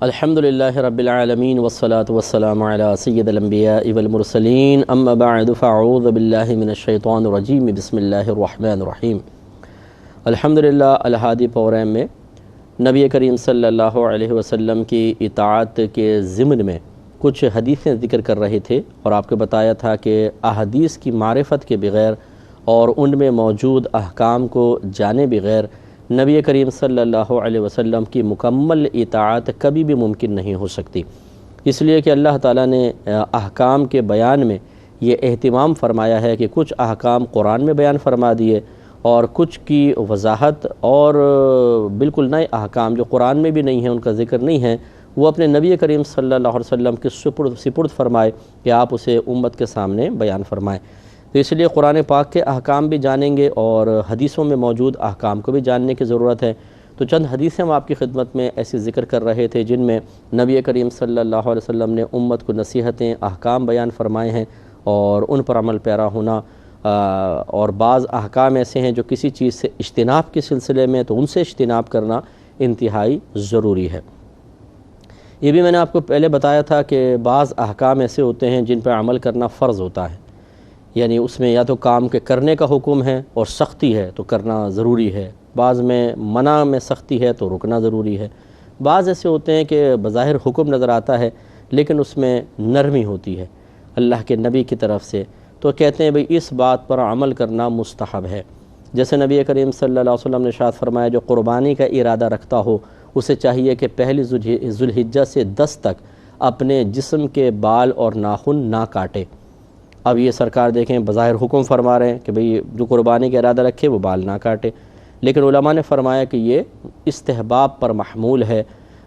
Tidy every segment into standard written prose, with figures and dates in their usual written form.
الحمدللہ رب العالمین والصلاة والسلام علی سید الانبیاء والمرسلین اما بعد فاعوذ باللہ من الشیطان الرجیم بسم اللہ الرحمن الرحیم۔ الحمدللہ الہادی پروگرام میں نبی کریم صلی اللہ علیہ وسلم کی اطاعت کے ضمن میں کچھ حدیثیں ذکر کر رہے تھے اور آپ کو بتایا تھا کہ احادیث کی معرفت کے بغیر اور ان میں موجود احکام کو جانے بغیر نبی کریم صلی اللہ علیہ وسلم کی مکمل اطاعت کبھی بھی ممکن نہیں ہو سکتی، اس لیے کہ اللہ تعالیٰ نے احکام کے بیان میں یہ اہتمام فرمایا ہے کہ کچھ احکام قرآن میں بیان فرما دیے اور کچھ کی وضاحت اور بالکل نئے احکام جو قرآن میں بھی نہیں ہیں، ان کا ذکر نہیں ہے، وہ اپنے نبی کریم صلی اللہ علیہ وسلم کے سپرد فرمائے کہ آپ اسے امت کے سامنے بیان فرمائیں۔ تو اس لیے قرآن پاک کے احکام بھی جانیں گے اور حدیثوں میں موجود احکام کو بھی جاننے کی ضرورت ہے۔ تو چند حدیثیں ہم آپ کی خدمت میں ایسی ذکر کر رہے تھے جن میں نبی کریم صلی اللہ علیہ وسلم نے امت کو نصیحتیں، احکام بیان فرمائے ہیں اور ان پر عمل پیرا ہونا، اور بعض احکام ایسے ہیں جو کسی چیز سے اجتناب کے سلسلے میں تو ان سے اجتناب کرنا انتہائی ضروری ہے۔ یہ بھی میں نے آپ کو پہلے بتایا تھا کہ بعض احکام ایسے ہوتے ہیں جن پر عمل کرنا فرض ہوتا ہے، یعنی اس میں یا تو کام کے کرنے کا حکم ہے اور سختی ہے تو کرنا ضروری ہے، بعض میں منع میں سختی ہے تو رکنا ضروری ہے، بعض ایسے ہوتے ہیں کہ بظاہر حکم نظر آتا ہے لیکن اس میں نرمی ہوتی ہے اللہ کے نبی کی طرف سے، تو کہتے ہیں بھئی اس بات پر عمل کرنا مستحب ہے۔ جیسے نبی کریم صلی اللہ علیہ وسلم نے ارشاد فرمایا جو قربانی کا ارادہ رکھتا ہو اسے چاہیے کہ پہلی ذوالحجہ سے 10 تک اپنے جسم کے بال اور ناخن نہ کاٹے۔ اب یہ سرکار دیکھیں بظاہر حکم فرما رہے ہیں کہ بھئی جو قربانی کا ارادہ رکھے وہ بال نہ کاٹے، لیکن علماء نے فرمایا کہ یہ استحباب پر محمول ہے،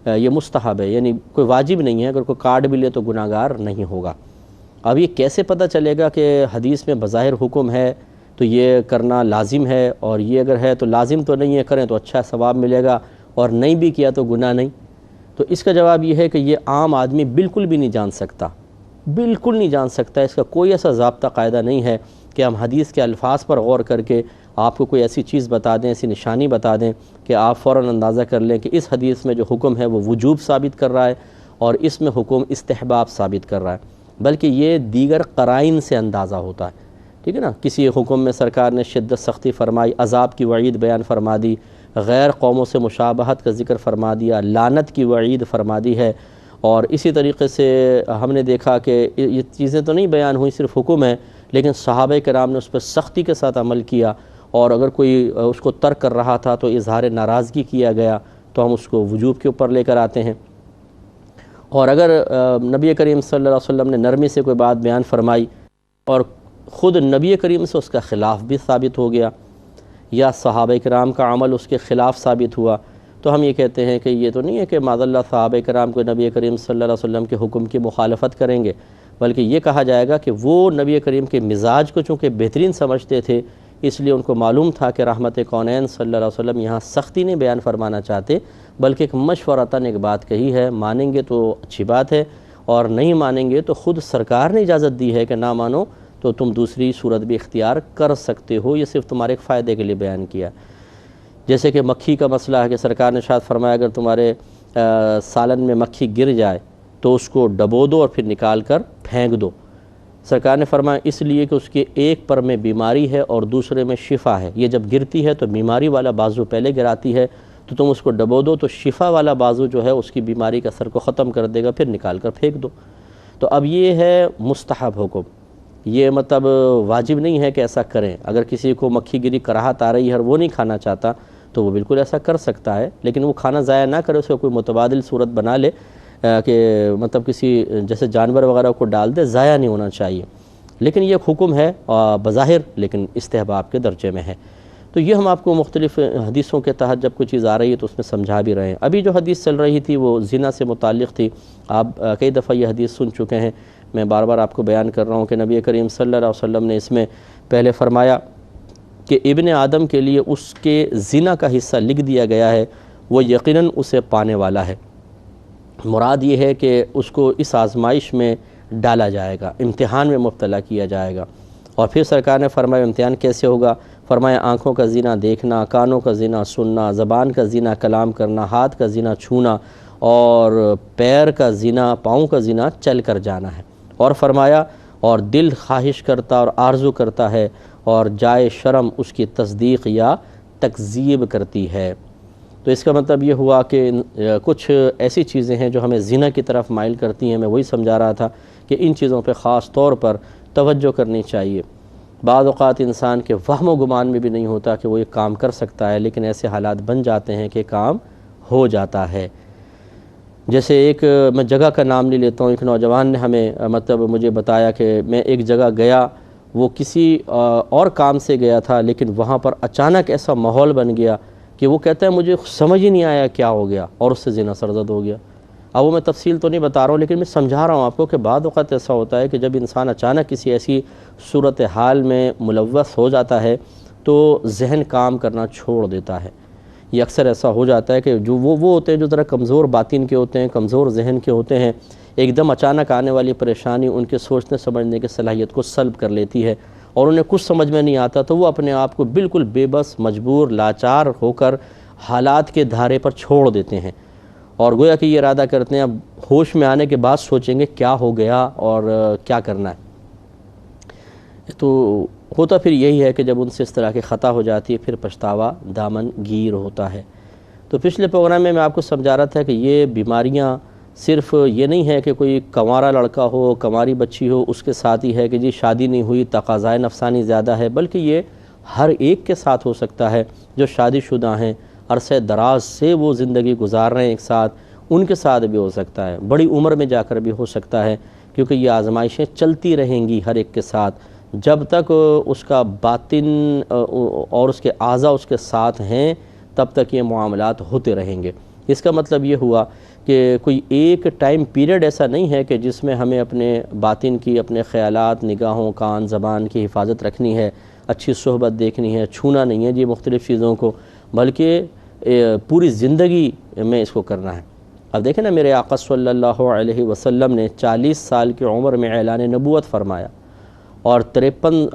یہ مستحب ہے، یعنی کوئی واجب نہیں ہے، اگر کوئی کاٹ بھی لے تو گناہگار نہیں ہوگا۔ اب یہ کیسے پتہ چلے گا کہ حدیث میں بظاہر حکم ہے تو یہ کرنا لازم ہے، اور یہ اگر ہے تو لازم تو نہیں ہے، کریں تو اچھا ثواب ملے گا اور نہیں بھی کیا تو گناہ نہیں؟ تو اس کا جواب یہ ہے کہ یہ عام آدمی بالکل بھی نہیں جان سکتا، بالکل نہیں جان سکتا، اس کا کوئی ایسا ضابطہ قاعدہ نہیں ہے کہ ہم حدیث کے الفاظ پر غور کر کے آپ کو کوئی ایسی چیز بتا دیں، ایسی نشانی بتا دیں کہ آپ فوراً اندازہ کر لیں کہ اس حدیث میں جو حکم ہے وہ وجوب ثابت کر رہا ہے اور اس میں حکم استحباب ثابت کر رہا ہے، بلکہ یہ دیگر قرائن سے اندازہ ہوتا ہے، ٹھیک ہے نا۔ کسی حکم میں سرکار نے شدت سختی فرمائی، عذاب کی وعید بیان فرما دی، غیر قوموں سے مشابہت کا ذکر فرما دیا، لعنت کی وعید فرما دی ہے، اور اسی طریقے سے ہم نے دیکھا کہ یہ چیزیں تو نہیں بیان ہوئی، صرف حکم ہے، لیکن صحابہ کرام نے اس پر سختی کے ساتھ عمل کیا، اور اگر کوئی اس کو ترک کر رہا تھا تو اظہار ناراضگی کیا گیا تو ہم اس کو وجوب کے اوپر لے کر آتے ہیں۔ اور اگر نبی کریم صلی اللہ علیہ وسلم نے نرمی سے کوئی بات بیان فرمائی اور خود نبی کریم سے اس کا خلاف بھی ثابت ہو گیا یا صحابہ کرام کا عمل اس کے خلاف ثابت ہوا، تو ہم یہ کہتے ہیں کہ یہ تو نہیں ہے کہ معاذ اللہ صحابہ کرام کو نبی کریم صلی اللہ علیہ وسلم کے حکم کی مخالفت کریں گے، بلکہ یہ کہا جائے گا کہ وہ نبی کریم کے مزاج کو چونکہ بہترین سمجھتے تھے، اس لیے ان کو معلوم تھا کہ رحمت کونین صلی اللہ علیہ وسلم یہاں سختی نہیں بیان فرمانا چاہتے، بلکہ ایک مشورتاً ایک بات کہی ہے، مانیں گے تو اچھی بات ہے اور نہیں مانیں گے تو خود سرکار نے اجازت دی ہے کہ نہ مانو تو تم دوسری صورت بھی اختیار کر سکتے ہو، یہ صرف تمہارے ایک فائدے کے لیے بیان کیا۔ جیسے کہ مکھی کا مسئلہ ہے کہ سرکار نے ارشاد فرمایا اگر تمہارے سالن میں مکھی گر جائے تو اس کو ڈبو دو اور پھر نکال کر پھینک دو۔ سرکار نے فرمایا اس لیے کہ اس کے ایک پر میں بیماری ہے اور دوسرے میں شفا ہے، یہ جب گرتی ہے تو بیماری والا بازو پہلے گراتی ہے، تو تم اس کو ڈبو دو تو شفا والا بازو جو ہے اس کی بیماری کا اثر کو ختم کر دے گا، پھر نکال کر پھینک دو۔ تو اب یہ ہے مستحب حکم، یہ مطلب واجب نہیں ہے کہ ایسا کریں۔ اگر کسی کو مکھی گری کراہت آ رہی ہے اور وہ نہیں کھانا چاہتا تو وہ بالکل ایسا کر سکتا ہے، لیکن وہ کھانا ضائع نہ کرے، اس کو کوئی متبادل صورت بنا لے کہ مطلب کسی جیسے جانور وغیرہ کو ڈال دے، ضائع نہیں ہونا چاہیے، لیکن یہ حکم ہے بظاہر لیکن استحباب کے درجے میں ہے۔ تو یہ ہم آپ کو مختلف حدیثوں کے تحت جب کوئی چیز آ رہی ہے تو اس میں سمجھا بھی رہے ہیں۔ ابھی جو حدیث چل رہی تھی وہ زنا سے متعلق تھی، آپ کئی دفعہ یہ حدیث سن چکے ہیں، میں بار بار آپ کو بیان کر رہا ہوں کہ نبی کریم صلی اللہ علیہ وسلم نے اس میں پہلے فرمایا کہ ابن آدم کے لیے اس کے زنا کا حصہ لکھ دیا گیا ہے، وہ یقیناً اسے پانے والا ہے۔ مراد یہ ہے کہ اس کو اس آزمائش میں ڈالا جائے گا، امتحان میں مبتلا کیا جائے گا۔ اور پھر سرکار نے فرمایا امتحان کیسے ہوگا؟ فرمایا آنکھوں کا زنا دیکھنا، کانوں کا زنا سننا، زبان کا زنا کلام کرنا، ہاتھ کا زنا چھونا، اور پیر کا زنا، پاؤں کا زنا چل کر جانا ہے۔ اور فرمایا اور دل خواہش کرتا اور آرزو کرتا ہے اور جائے شرم اس کی تصدیق یا تکذیب کرتی ہے۔ تو اس کا مطلب یہ ہوا کہ کچھ ایسی چیزیں ہیں جو ہمیں زنا کی طرف مائل کرتی ہیں۔ میں وہی سمجھا رہا تھا کہ ان چیزوں پہ خاص طور پر توجہ کرنی چاہیے۔ بعض اوقات انسان کے وہم و گمان میں بھی نہیں ہوتا کہ وہ یہ کام کر سکتا ہے، لیکن ایسے حالات بن جاتے ہیں کہ کام ہو جاتا ہے۔ جیسے ایک میں جگہ کا نام نہیں لیتا ہوں، ایک نوجوان نے ہمیں مجھے بتایا کہ میں ایک جگہ گیا، وہ کسی اور کام سے گیا تھا، لیکن وہاں پر اچانک ایسا ماحول بن گیا کہ وہ کہتا ہے مجھے سمجھ ہی نہیں آیا کیا ہو گیا، اور اس سے زنا سرزد ہو گیا۔ اب وہ میں تفصیل تو نہیں بتا رہا ہوں، لیکن میں سمجھا رہا ہوں آپ کو کہ بعض اوقات ایسا ہوتا ہے کہ جب انسان اچانک کسی ایسی صورتحال میں ملوث ہو جاتا ہے تو ذہن کام کرنا چھوڑ دیتا ہے۔ یہ اکثر ایسا ہو جاتا ہے کہ جو وہ ہوتے ہیں جو ذرا کمزور باطن کے ہوتے ہیں، کمزور ذہن کے ہوتے ہیں، ایک دم اچانک آنے والی پریشانی ان کے سوچنے سمجھنے کی صلاحیت کو سلب کر لیتی ہے، اور انہیں کچھ سمجھ میں نہیں آتا تو وہ اپنے آپ کو بالکل بے بس، مجبور، لاچار ہو کر حالات کے دھارے پر چھوڑ دیتے ہیں، اور گویا کہ یہ ارادہ کرتے ہیں اب ہوش میں آنے کے بعد سوچیں گے کیا ہو گیا اور کیا کرنا ہے۔ تو ہوتا پھر یہی ہے کہ جب ان سے اس طرح کی خطا ہو جاتی ہے پھر پچھتاوا دامن گیر ہوتا ہے۔ تو پچھلے پروگرام میں آپ کو سمجھا رہا تھا کہ یہ بیماریاں صرف یہ نہیں ہے کہ کوئی کنوارا لڑکا ہو، کنواری بچی ہو اس کے ساتھ ہی ہے کہ جی شادی نہیں ہوئی، تقاضائے نفسانی زیادہ ہے، بلکہ یہ ہر ایک کے ساتھ ہو سکتا ہے۔ جو شادی شدہ ہیں، عرصہ دراز سے وہ زندگی گزار رہے ہیں ایک ساتھ، ان کے ساتھ بھی ہو سکتا ہے، بڑی عمر میں جا کر بھی ہو سکتا ہے، کیونکہ یہ آزمائشیں چلتی رہیں گی ہر ایک کے ساتھ جب تک اس کا باطن اور اس کے اعضاء اس کے ساتھ ہیں، تب تک یہ معاملات ہوتے رہیں گے۔ اس کا مطلب یہ ہوا کہ کوئی ایک ٹائم پیریڈ ایسا نہیں ہے کہ جس میں ہمیں اپنے باطن کی، اپنے خیالات، نگاہوں، کان، زبان کی حفاظت رکھنی ہے، اچھی صحبت دیکھنی ہے، چھونا نہیں ہے جی مختلف چیزوں کو، بلکہ پوری زندگی میں اس کو کرنا ہے۔ اب دیکھیں نا، میرے آقا صلی اللہ علیہ وسلم نے 40 سال کی عمر میں اعلان نبوت فرمایا، اور 53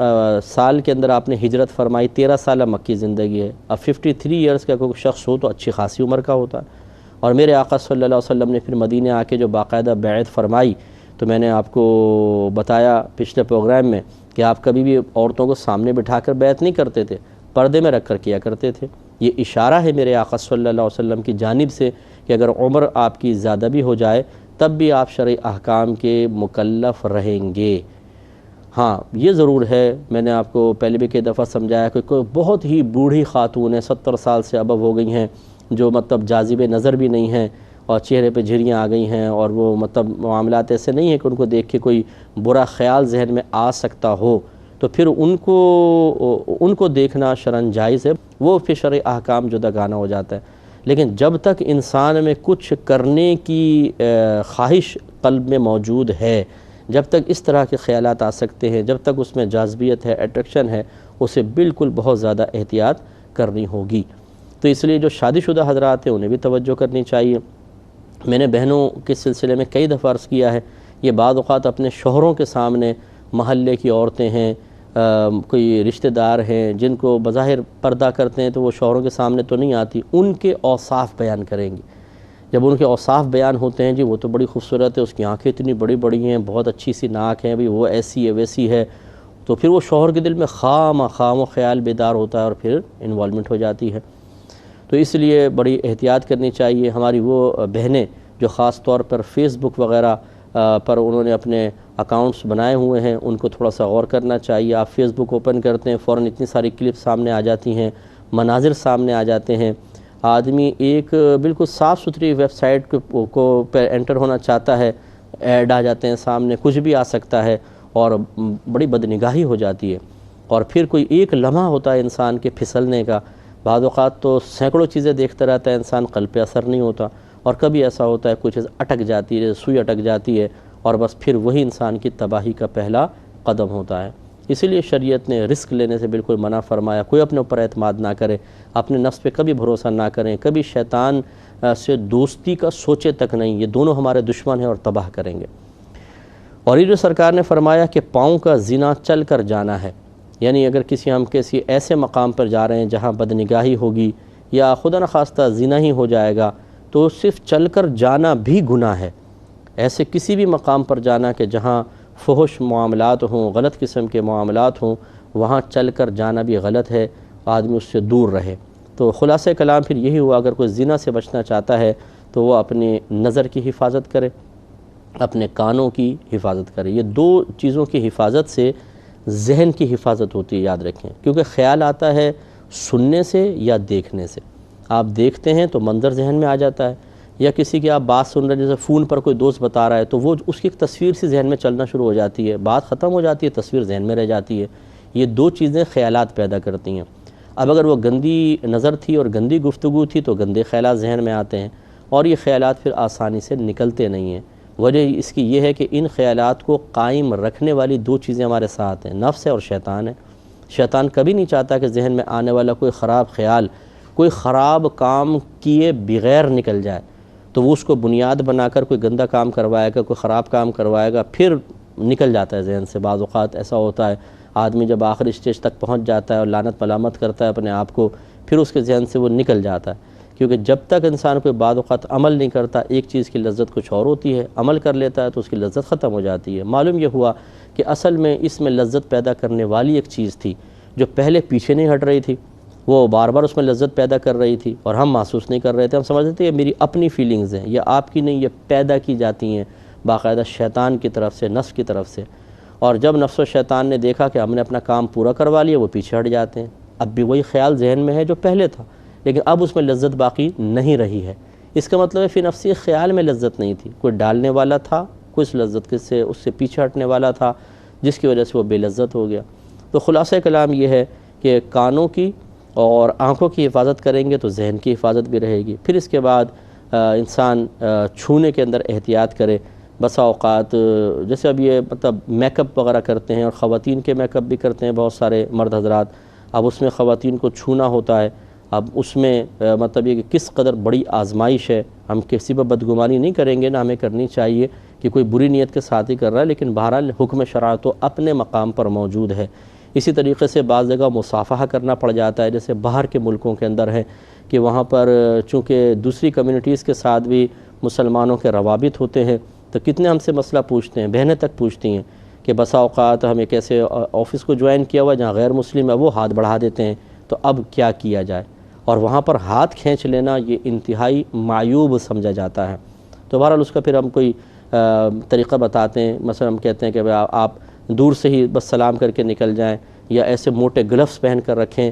سال کے اندر آپ نے ہجرت فرمائی، 13 سالہ مکی زندگی ہے۔ اب 53 ایئرز کا کوئی شخص ہو تو اچھی خاصی عمر کا ہوتا ہے، اور میرے آقا صلی اللہ علیہ وسلم نے پھر مدینہ آ کے جو باقاعدہ بیعت فرمائی، تو میں نے آپ کو بتایا پچھلے پروگرام میں کہ آپ کبھی بھی عورتوں کو سامنے بٹھا کر بیعت نہیں کرتے تھے، پردے میں رکھ کر کیا کرتے تھے۔ یہ اشارہ ہے میرے آقا صلی اللہ علیہ وسلم کی جانب سے کہ اگر عمر آپ کی زیادہ بھی ہو جائے تب بھی آپ شرعی احکام کے مکلف رہیں گے۔ ہاں یہ ضرور ہے، میں نے آپ کو پہلے بھی کئی دفعہ سمجھایا کہ کوئی بہت ہی بوڑھی خاتون ہیں، 70 سال سے ابو ہو گئی ہیں، جو جاذب نظر بھی نہیں ہیں اور چہرے پہ جھریاں آ گئی ہیں، اور وہ معاملات ایسے نہیں ہیں کہ ان کو دیکھ کے کوئی برا خیال ذہن میں آ سکتا ہو، تو پھر ان کو دیکھنا شرعاً جائز ہے، وہ پھر شرعی احکام جدا گانا ہو جاتا ہے۔ لیکن جب تک انسان میں کچھ کرنے کی خواہش قلب میں موجود ہے، جب تک اس طرح کے خیالات آ سکتے ہیں، جب تک اس میں جاذبیت ہے، اٹریکشن ہے، اسے بالکل بہت زیادہ احتیاط کرنی ہوگی۔ تو اس لیے جو شادی شدہ حضرات ہیں انہیں بھی توجہ کرنی چاہیے۔ میں نے بہنوں کے سلسلے میں کئی دفعہ عرض کیا ہے، یہ بعض اوقات اپنے شوہروں کے سامنے، محلے کی عورتیں ہیں، کوئی رشتہ دار ہیں جن کو بظاہر پردہ کرتے ہیں تو وہ شوہروں کے سامنے تو نہیں آتی، ان کے اوصاف بیان کریں گی۔ جب ان کے اوصاف بیان ہوتے ہیں، جی وہ تو بڑی خوبصورت ہے، اس کی آنکھیں اتنی بڑی بڑی ہیں، بہت اچھی سی ناک ہے، بھی وہ ایسی ہے ویسی ہے، تو پھر وہ شوہر کے دل میں خام خیال بیدار ہوتا ہے اور پھر انوالومنٹ ہو جاتی ہے۔ تو اس لیے بڑی احتیاط کرنی چاہیے۔ ہماری وہ بہنیں جو خاص طور پر فیس بک وغیرہ پر انہوں نے اپنے اکاؤنٹس بنائے ہوئے ہیں، ان کو تھوڑا سا غور کرنا چاہیے۔ آپ فیس بک اوپن کرتے ہیں، فوراً اتنی ساری کلپ سامنے آ جاتی ہیں، مناظر سامنے آ جاتے ہیں۔ آدمی ایک بالکل صاف ستھری ویب سائٹ کو پہ انٹر ہونا چاہتا ہے، ایڈ آ جاتے ہیں سامنے، کچھ بھی آ سکتا ہے، اور بڑی بدنگاہی ہو جاتی ہے۔ اور پھر کوئی ایک لمحہ ہوتا ہے انسان کے پھسلنے کا، بعض اوقات تو سینکڑوں چیزیں دیکھتا رہتا ہے انسان، قلب پہ اثر نہیں ہوتا، اور کبھی ایسا ہوتا ہے کوئی چیز اٹک جاتی ہے، سوئی اٹک جاتی ہے، اور بس پھر وہی انسان کی تباہی کا پہلا قدم ہوتا ہے۔ اسی لیے شریعت نے رسک لینے سے بالکل منع فرمایا، کوئی اپنے اوپر اعتماد نہ کرے، اپنے نفس پہ کبھی بھروسہ نہ کریں، کبھی شیطان سے دوستی کا سوچے تک نہیں، یہ دونوں ہمارے دشمن ہیں اور تباہ کریں گے۔ اور یہ جو سرکار نے فرمایا کہ پاؤں کا زنا چل کر جانا ہے، یعنی اگر ہم کسی ایسے مقام پر جا رہے ہیں جہاں بدنگاہی ہوگی یا خدا نخواستہ زنا ہی ہو جائے گا، تو صرف چل کر جانا بھی گناہ ہے۔ ایسے کسی بھی مقام پر جانا کہ جہاں فحش معاملات ہوں، غلط قسم کے معاملات ہوں، وہاں چل کر جانا بھی غلط ہے، آدمی اس سے دور رہے۔ تو خلاصہ کلام پھر یہی ہوا، اگر کوئی زنا سے بچنا چاہتا ہے تو وہ اپنی نظر کی حفاظت کرے، اپنے کانوں کی حفاظت کرے۔ یہ دو چیزوں کی حفاظت سے ذہن کی حفاظت ہوتی ہے، یاد رکھیں، کیونکہ خیال آتا ہے سننے سے یا دیکھنے سے۔ آپ دیکھتے ہیں تو منظر ذہن میں آ جاتا ہے، یا کسی کی آپ بات سن رہے ہیں، جیسے فون پر کوئی دوست بتا رہا ہے تو وہ اس کی ایک تصویر سی ذہن میں چلنا شروع ہو جاتی ہے، بات ختم ہو جاتی ہے، تصویر ذہن میں رہ جاتی ہے۔ یہ دو چیزیں خیالات پیدا کرتی ہیں۔ اب اگر وہ گندی نظر تھی اور گندی گفتگو تھی تو گندے خیالات ذہن میں آتے ہیں، اور یہ خیالات پھر آسانی سے نکلتے نہیں ہیں۔ وجہ اس کی یہ ہے کہ ان خیالات کو قائم رکھنے والی دو چیزیں ہمارے ساتھ ہیں، نفس ہے اور شیطان ہے۔ شیطان کبھی نہیں چاہتا کہ ذہن میں آنے والا کوئی خراب خیال کوئی خراب کام کیے بغیر نکل جائے، تو وہ اس کو بنیاد بنا کر کوئی گندا کام کروائے گا، کوئی خراب کام کروائے گا، پھر نکل جاتا ہے ذہن سے۔ بعض اوقات ایسا ہوتا ہے آدمی جب آخری اسٹیج تک پہنچ جاتا ہے اور لعنت ملامت کرتا ہے اپنے آپ کو، پھر اس کے ذہن سے وہ نکل جاتا ہے، کیونکہ جب تک انسان کوئی بعض اوقات عمل نہیں کرتا، ایک چیز کی لذت کچھ اور ہوتی ہے، عمل کر لیتا ہے تو اس کی لذت ختم ہو جاتی ہے۔ معلوم یہ ہوا کہ اصل میں اس میں لذت پیدا کرنے والی ایک چیز تھی جو پہلے پیچھے نہیں ہٹ رہی تھی، وہ بار بار اس میں لذت پیدا کر رہی تھی اور ہم محسوس نہیں کر رہے تھے۔ ہم سمجھتے تھے یہ میری اپنی فیلنگز ہیں، یہ آپ کی نہیں، یہ پیدا کی جاتی ہیں باقاعدہ شیطان کی طرف سے، نفس کی طرف سے۔ اور جب نفس و شیطان نے دیکھا کہ ہم نے اپنا کام پورا کروا لیا، وہ پیچھے ہٹ جاتے ہیں۔ اب بھی وہی خیال ذہن میں ہے جو پہلے تھا، لیکن اب اس میں لذت باقی نہیں رہی ہے۔ اس کا مطلب ہے فی نفسی خیال میں لذت نہیں تھی، کوئی ڈالنے والا تھا، کوئی اس لذت سے اس سے پیچھے ہٹنے والا تھا، جس کی وجہ سے وہ بے لذت ہو گیا۔ تو خلاصہ کلام یہ ہے کہ کانوں کی اور آنکھوں کی حفاظت کریں گے تو ذہن کی حفاظت بھی رہے گی۔ پھر اس کے بعد انسان چھونے کے اندر احتیاط کرے۔ بسا اوقات جیسے اب یہ مطلب میک اپ وغیرہ کرتے ہیں، اور خواتین کے میک اپ بھی کرتے ہیں بہت سارے مرد حضرات، اب اس میں خواتین کو چھونا ہوتا ہے۔ اب اس میں مطلب یہ کہ کس قدر بڑی آزمائش ہے۔ ہم کسی پر بدگمانی نہیں کریں گے، نہ ہمیں کرنی چاہیے کہ کوئی بری نیت کے ساتھ ہی کر رہا ہے، لیکن بہرحال حکم شرع تو اپنے مقام پر موجود ہے۔ اسی طریقے سے بعض جگہ مصافحہ کرنا پڑ جاتا ہے، جیسے باہر کے ملکوں کے اندر ہے کہ وہاں پر چونکہ دوسری کمیونٹیز کے ساتھ بھی مسلمانوں کے روابط ہوتے ہیں، تو کتنے ہم سے مسئلہ پوچھتے ہیں، بہنیں تک پوچھتی ہیں کہ بسا اوقات ہم ایک ایسے آفس کو جوائن کیا ہوا جہاں غیر مسلم ہے، وہ ہاتھ بڑھا دیتے ہیں، تو اب کیا کیا جائے؟ اور وہاں پر ہاتھ کھینچ لینا یہ انتہائی معیوب سمجھا جاتا ہے۔ تو بہرحال اس کا پھر ہم کوئی طریقہ بتاتے ہیں، مثلا ہم کہتے ہیں کہ آپ دور سے ہی بس سلام کر کے نکل جائیں، یا ایسے موٹے گلفز پہن کر رکھیں،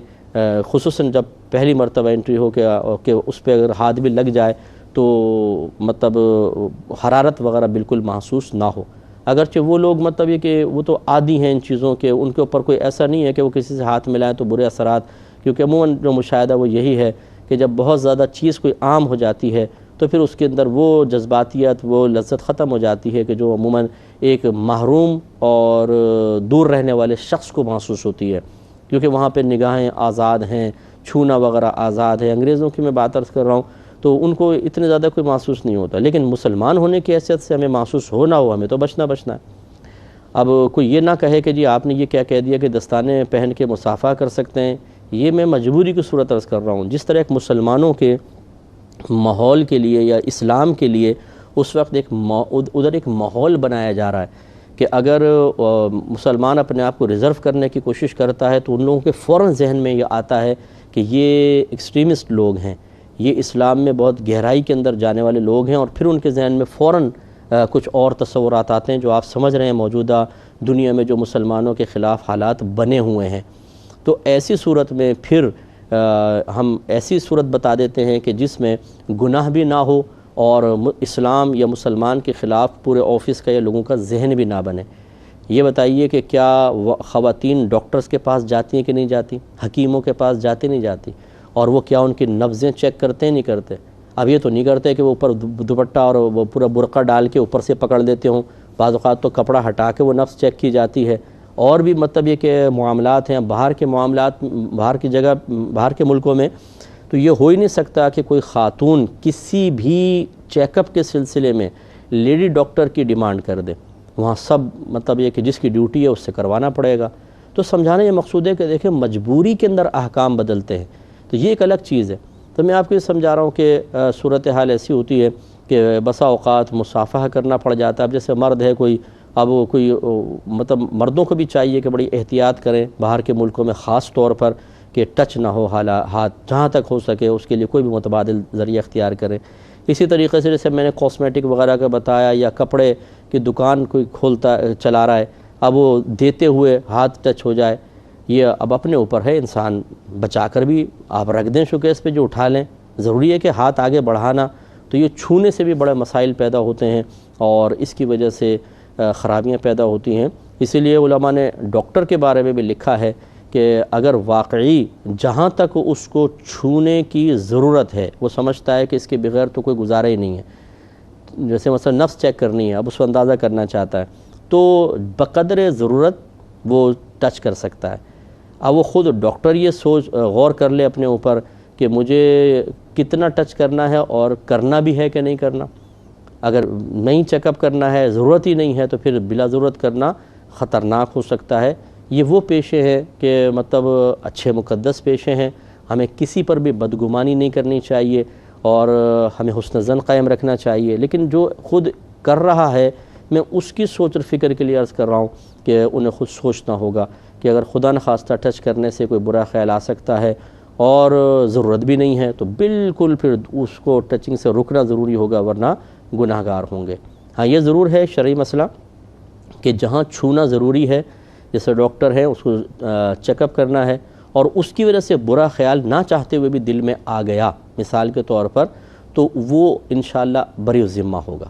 خصوصاً جب پہلی مرتبہ انٹری ہو کہ اس پہ اگر ہاتھ بھی لگ جائے تو مطلب حرارت وغیرہ بالکل محسوس نہ ہو۔ اگرچہ وہ لوگ مطلب یہ کہ وہ تو عادی ہیں ان چیزوں کے، ان کے اوپر کوئی ایسا نہیں ہے کہ وہ کسی سے ہاتھ ملائیں تو برے اثرات، کیونکہ عموماً جو مشاہدہ وہ یہی ہے کہ جب بہت زیادہ چیز کوئی عام ہو جاتی ہے تو پھر اس کے اندر وہ جذباتیت، وہ لذت ختم ہو جاتی ہے کہ جو عموماً ایک محروم اور دور رہنے والے شخص کو محسوس ہوتی ہے، کیونکہ وہاں پہ نگاہیں آزاد ہیں، چھونا وغیرہ آزاد ہے۔ انگریزوں کی میں بات عرض کر رہا ہوں تو ان کو اتنے زیادہ کوئی محسوس نہیں ہوتا، لیکن مسلمان ہونے کی حیثیت سے ہمیں محسوس ہو نہ ہو، ہمیں تو بچنا ہے۔ اب کوئی یہ نہ کہے کہ جی آپ نے یہ کیا کہہ دیا کہ دستانے پہن کے مصافحہ کر سکتے ہیں، یہ میں مجبوری کی صورت عرض کر رہا ہوں۔ جس طرح ایک مسلمانوں کے ماحول کے لیے یا اسلام کے لیے اس وقت ادھر ایک ماحول بنایا جا رہا ہے کہ اگر مسلمان اپنے آپ کو ریزرو کرنے کی کوشش کرتا ہے تو ان لوگوں کے فوراً ذہن میں یہ آتا ہے کہ یہ ایکسٹریمسٹ لوگ ہیں، یہ اسلام میں بہت گہرائی کے اندر جانے والے لوگ ہیں، اور پھر ان کے ذہن میں فوراً کچھ اور تصورات آتے ہیں جو آپ سمجھ رہے ہیں موجودہ دنیا میں جو مسلمانوں کے خلاف حالات بنے ہوئے ہیں۔ تو ایسی صورت میں پھر ہم ایسی صورت بتا دیتے ہیں کہ جس میں گناہ بھی نہ ہو اور اسلام یا مسلمان کے خلاف پورے آفس کا یا لوگوں کا ذہن بھی نہ بنے۔ یہ بتائیے کہ کیا خواتین ڈاکٹرز کے پاس جاتی ہیں کہ نہیں جاتی، حکیموں کے پاس جاتی نہیں جاتی، اور وہ کیا ان کی نبضیں چیک کرتے ہیں نہیں کرتے؟ اب یہ تو نہیں کرتے کہ وہ اوپر دوپٹہ اور وہ پورا برقع ڈال کے اوپر سے پکڑ دیتے ہوں، بعض اوقات تو کپڑا ہٹا کے وہ نبض چیک کی جاتی ہے۔ اور بھی مطلب یہ کہ معاملات ہیں، باہر کے معاملات، باہر کی جگہ، باہر کے ملکوں میں تو یہ ہو ہی نہیں سکتا کہ کوئی خاتون کسی بھی چیک اپ کے سلسلے میں لیڈی ڈاکٹر کی ڈیمانڈ کر دے، وہاں سب مطلب یہ کہ جس کی ڈیوٹی ہے اس سے کروانا پڑے گا۔ تو سمجھانا یہ مقصود ہے کہ دیکھیں مجبوری کے اندر احکام بدلتے ہیں، تو یہ ایک الگ چیز ہے۔ تو میں آپ کو یہ سمجھا رہا ہوں کہ صورتحال ایسی ہوتی ہے کہ بسا اوقات مصافحہ کرنا پڑ جاتا ہے. اب جیسے مرد ہے کوئی، اب کوئی مطلب مردوں کو بھی چاہیے کہ بڑی احتیاط کریں باہر کے ملکوں میں خاص طور پر، کہ ٹچ نہ ہو ہاتھ، جہاں تک ہو سکے اس کے لیے کوئی بھی متبادل ذریعہ اختیار کریں. اسی طریقے سے جیسے میں نے کاسمیٹک وغیرہ کا بتایا، یا کپڑے کی دکان کوئی کھولتا چلا رہا ہے، اب وہ دیتے ہوئے ہاتھ ٹچ ہو جائے، یہ اب اپنے اوپر ہے، انسان بچا کر بھی آپ رکھ دیں شوکیس پہ جو اٹھا لیں. ضروری ہے کہ ہاتھ آگے بڑھانا، تو یہ چھونے سے بھی بڑے مسائل پیدا ہوتے ہیں اور اس کی وجہ سے خرابیاں پیدا ہوتی ہیں. اسی لیے علماء نے ڈاکٹر کے بارے میں بھی لکھا ہے کہ اگر واقعی جہاں تک اس کو چھونے کی ضرورت ہے، وہ سمجھتا ہے کہ اس کے بغیر تو کوئی گزارا ہی نہیں ہے، جیسے مثلا نفس چیک کرنی ہے، اب اس کو اندازہ کرنا چاہتا ہے، تو بقدر ضرورت وہ ٹچ کر سکتا ہے. اب وہ خود ڈاکٹر یہ غور کر لے اپنے اوپر کہ مجھے کتنا ٹچ کرنا ہے اور کرنا بھی ہے کہ نہیں کرنا. اگر نہیں چیک اپ کرنا ہے، ضرورت ہی نہیں ہے، تو پھر بلا ضرورت کرنا خطرناک ہو سکتا ہے. یہ وہ پیشے ہیں کہ مطلب اچھے مقدس پیشے ہیں، ہمیں کسی پر بھی بدگمانی نہیں کرنی چاہیے اور ہمیں حسن ظن قائم رکھنا چاہیے. لیکن جو خود کر رہا ہے، میں اس کی سوچ اور فکر کے لیے عرض کر رہا ہوں کہ انہیں خود سوچنا ہوگا کہ اگر خدا نخواستہ ٹچ کرنے سے کوئی برا خیال آ سکتا ہے اور ضرورت بھی نہیں ہے، تو بالکل پھر اس کو ٹچنگ سے رکنا ضروری ہوگا، ورنہ گناہ گار ہوں گے. ہاں یہ ضرور ہے شرعی مسئلہ کہ جہاں چھونا ضروری ہے، جیسے ڈاکٹر ہے اس کو چیک اپ کرنا ہے، اور اس کی وجہ سے برا خیال نہ چاہتے ہوئے بھی دل میں آ گیا مثال کے طور پر، تو وہ انشاءاللہ بری الذمہ ہوگا.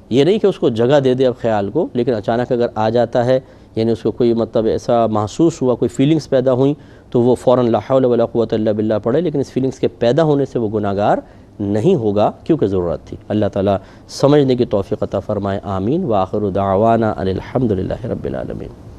یہ نہیں کہ اس کو جگہ دے دے اب خیال کو، لیکن اچانک اگر آ جاتا ہے، یعنی اس کو کوئی مطلب ایسا محسوس ہوا، کوئی فیلنگز پیدا ہوئیں، تو وہ فوراً لا حول ولا قوۃ الا باللہ پڑھے. لیکن اس فیلنگز کے پیدا ہونے سے وہ گناہ گار نہیں ہوگا، کیونکہ ضرورت تھی. اللہ تعالیٰ سمجھنے کی توفیق عطا فرمائے. آمین. وآخر دعوانا ان الحمد للہ رب العالمین.